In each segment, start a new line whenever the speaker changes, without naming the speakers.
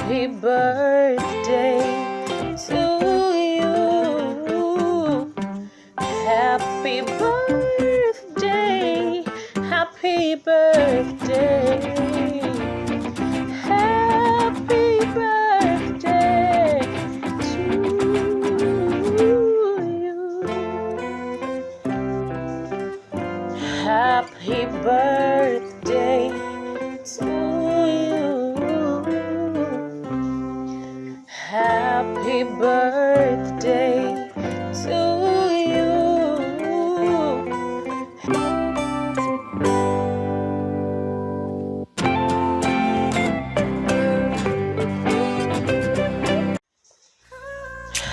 Happy birthday to you. Happy birthday. Happy birthday. Happy birthday to you. Happy birthday to you. Happy birthday to you.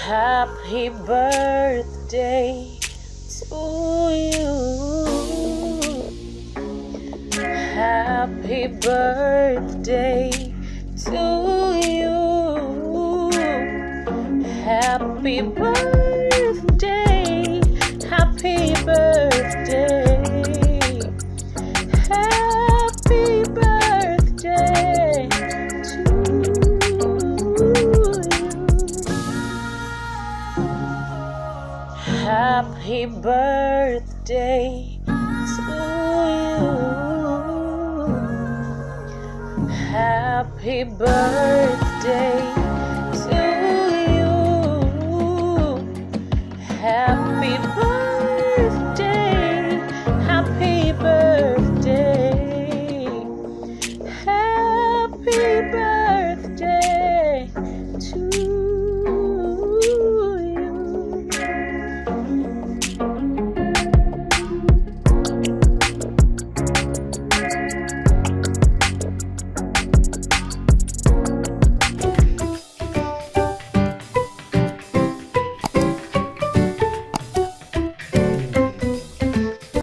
Happy birthday to you. Happy birthday to you. Happy birthday. Happy birthday. Happy birthday to you. Happy birthday to you. Happy birthday